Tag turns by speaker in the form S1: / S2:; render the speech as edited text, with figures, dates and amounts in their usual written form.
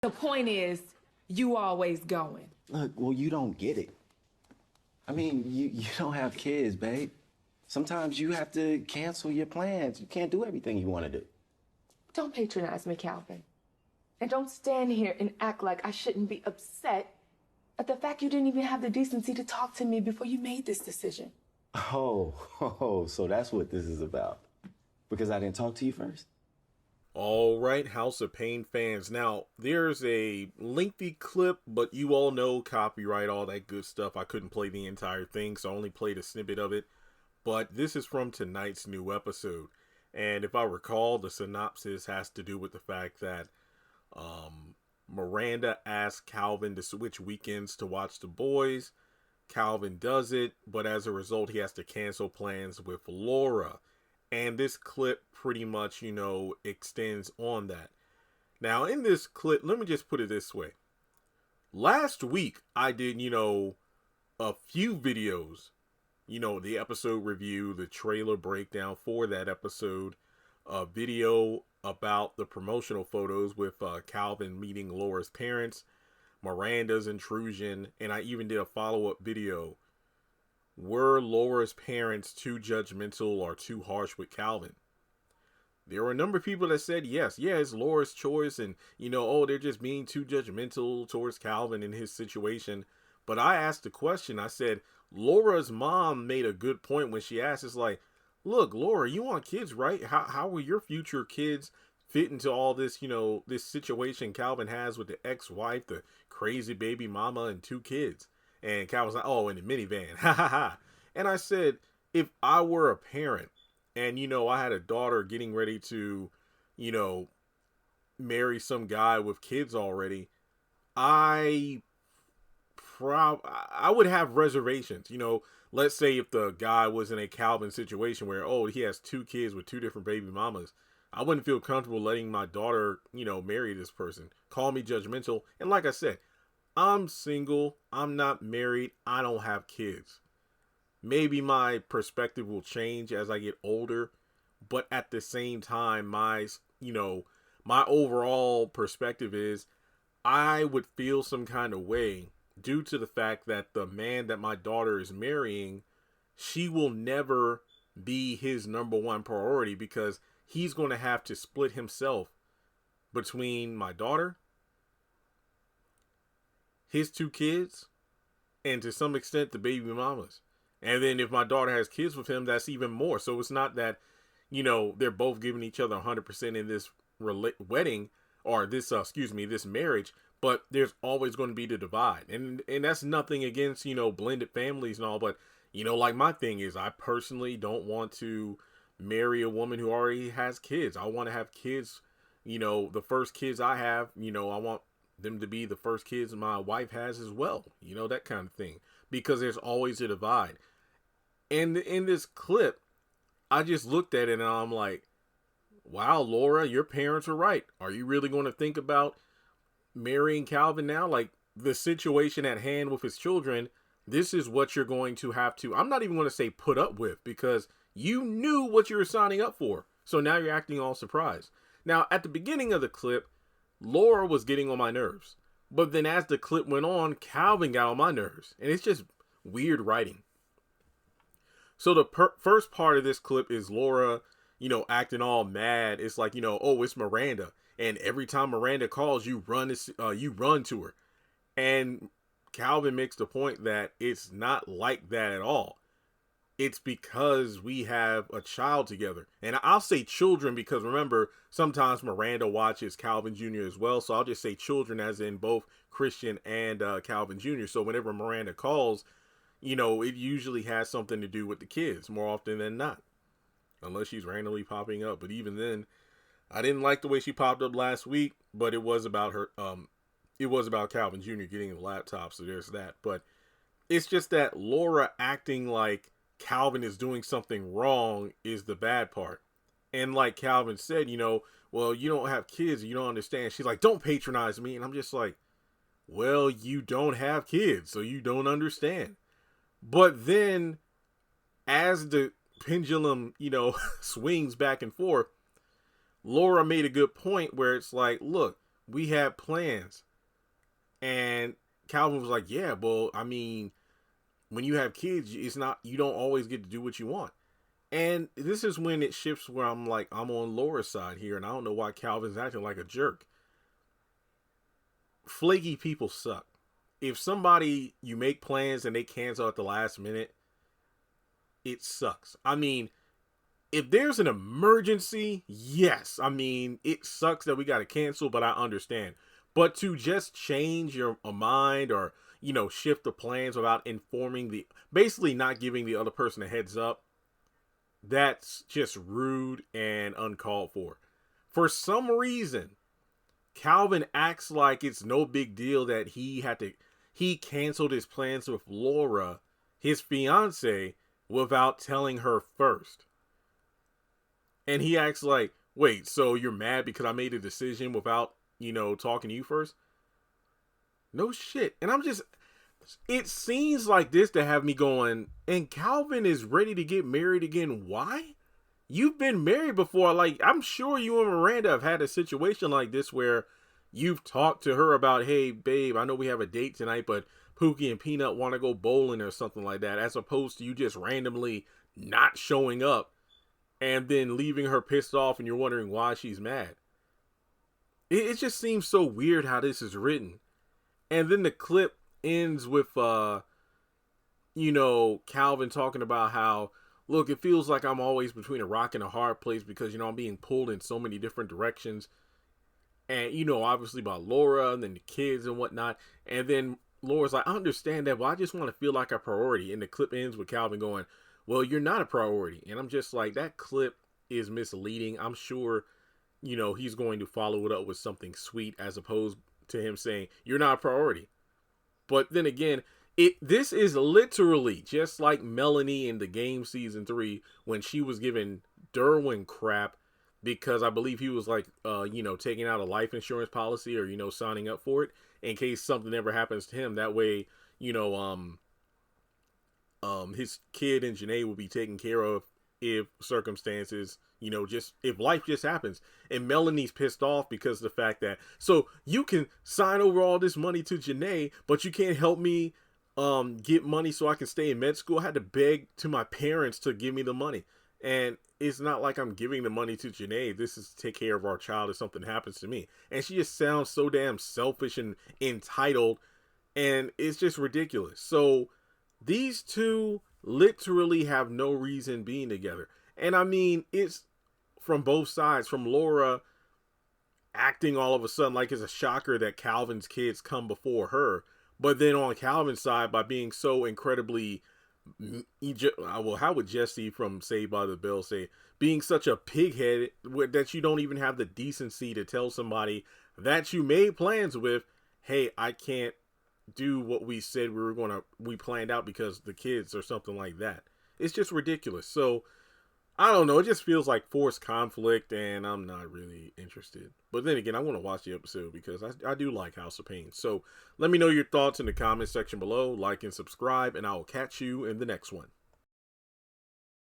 S1: The point is, you always going.
S2: Look, well, you don't get it. I mean, you don't have kids, babe. Sometimes you have to cancel your plans. You can't do everything you want to do.
S1: Don't patronize me, Calvin. And don't stand here and act like I shouldn't be upset at the fact you didn't even have the decency to talk to me before you made this decision.
S2: Oh, so that's what this is about. Because I didn't talk to you first?
S3: All right, House of Payne fans. Now, there's a lengthy clip, but you all know copyright, all that good stuff. I couldn't play the entire thing, so I only played a snippet of it. But this is from tonight's new episode. And if I recall, the synopsis has to do with the fact that Miranda asked Calvin to switch weekends to watch The Boys. Calvin does it, but as a result, he has to cancel plans with Laura. And this clip pretty much, extends on that. Now, in this clip, let me just put it this way. Last week, I did, a few videos. The episode review, the trailer breakdown for that episode, a video about the promotional photos with Calvin meeting Laura's parents, Miranda's intrusion, and I even did a follow-up video. Were Laura's parents too judgmental or too harsh with Calvin? There were a number of people that said yes. Yeah, it's Laura's choice and, they're just being too judgmental towards Calvin in his situation. But I asked the question, I said, Laura's mom made a good point when she asked, it's like, look, Laura, you want kids, right? How will your future kids fit into all this, this situation Calvin has with the ex-wife, the crazy baby mama, and 2 kids? And Calvin's like, oh, in the minivan. Ha ha ha. And I said, if I were a parent and, I had a daughter getting ready to, marry some guy with kids already, I would have reservations. Let's say if the guy was in a Calvin situation where, he has 2 kids with 2 different baby mamas, I wouldn't feel comfortable letting my daughter, marry this person. Call me judgmental. And like I said, I'm single, I'm not married, I don't have kids. Maybe my perspective will change as I get older, but at the same time, my overall perspective is I would feel some kind of way due to the fact that the man that my daughter is marrying, she will never be his number one priority because he's going to have to split himself between my daughter, his 2 kids, and to some extent the baby mamas. And then if my daughter has kids with him, that's even more. So it's not that, they're both giving each other 100% in this wedding or this, this marriage, but there's always going to be the divide. And that's nothing against, blended families and all, but, like my thing is I personally don't want to marry a woman who already has kids. I want to have kids, the first kids I have, I want them to be the first kids my wife has as well, that kind of thing, because there's always a divide. And in this clip, I just looked at it and I'm like, wow, Laura, your parents are right. Are you really going to think about marrying Calvin now? Like, the situation at hand with his children, this is what you're going to have to, I'm not even going to say put up with, because you knew what you were signing up for. So now you're acting all surprised. Now, at the beginning of the clip, Laura was getting on my nerves. But then as the clip went on, Calvin got on my nerves. And it's just weird writing. So the first part of this clip is Laura, acting all mad. It's like, it's Miranda. And every time Miranda calls, you run to her. And Calvin makes the point that it's not like that at all. It's because we have a child together. And I'll say children because remember, sometimes Miranda watches Calvin Jr. as well. So I'll just say children as in both Christian and Calvin Jr. So whenever Miranda calls, it usually has something to do with the kids more often than not. Unless she's randomly popping up. But even then, I didn't like the way she popped up last week. But it was about her. It was about Calvin Jr. getting the laptop. So there's that. But it's just that Laura acting like Calvin is doing something wrong is the bad part. And like Calvin said, well, you don't have kids, you don't understand. She's like, don't patronize me. And I'm just like, well, you don't have kids, so you don't understand. But then as the pendulum, swings back and forth, Laura made a good point where it's like, look, we had plans. And Calvin was like, yeah, well, I mean, when you have kids, it's not, you don't always get to do what you want. And this is when it shifts where I'm like, I'm on Laura's side here, and I don't know why Calvin's acting like a jerk. Flaky people suck. If somebody, you make plans and they cancel at the last minute, it sucks. I mean, if there's an emergency, yes. I mean, it sucks that we got to cancel, but I understand. But to just change your mind or, you know, shift the plans without informing basically not giving the other person a heads up, that's just rude and uncalled for. For some reason, Calvin acts like it's no big deal that he canceled his plans with Laura, his fiance, without telling her first. And he acts like, wait, so you're mad because I made a decision without, you know, talking to you first? No shit. And it seems like this to have me going, and Calvin is ready to get married again. Why? You've been married before. Like, I'm sure you and Miranda have had a situation like this where you've talked to her about, hey, babe, I know we have a date tonight, but Pookie and Peanut want to go bowling or something like that, as opposed to you just randomly not showing up and then leaving her pissed off and you're wondering why she's mad. It just seems so weird how this is written. And then the clip ends with, you know, Calvin talking about how, look, it feels like I'm always between a rock and a hard place because, you know, I'm being pulled in so many different directions. And, you know, obviously about Laura and then the kids and whatnot. And then Laura's like, I understand that, but I just want to feel like a priority. And the clip ends with Calvin going, well, you're not a priority. And I'm just like, that clip is misleading. I'm sure, you know, he's going to follow it up with something sweet as opposed to him saying, you're not a priority. But then again, this is literally just like Melanie in The Game season 3 when she was giving Derwin crap because I believe he was like, you know, taking out a life insurance policy or, you know, signing up for it in case something ever happens to him. That way, you know, his kid and Janae will be taken care of if circumstances, you know, just if life just happens. And Melanie's pissed off because of the fact that, so you can sign over all this money to Janae, but you can't help me get money so I can stay in med school. I had to beg to my parents to give me the money. And it's not like I'm giving the money to Janae. This is to take care of our child if something happens to me. And she just sounds so damn selfish and entitled. And it's just ridiculous. So these two literally have no reason being together. And I mean, it's from both sides. From Laura acting all of a sudden like it's a shocker that Calvin's kids come before her. But then on Calvin's side, by being so incredibly, well, how would Jesse from Saved by the Bell say, being such a pighead that you don't even have the decency to tell somebody that you made plans with, hey, I can't do what we said we planned out because the kids or something like that. It's just ridiculous. So I don't know. It just feels like forced conflict and I'm not really interested. But then again, I want to watch the episode because I do like House of Payne. So let me know your thoughts in the comment section below. Like and subscribe and I will catch you in the next one.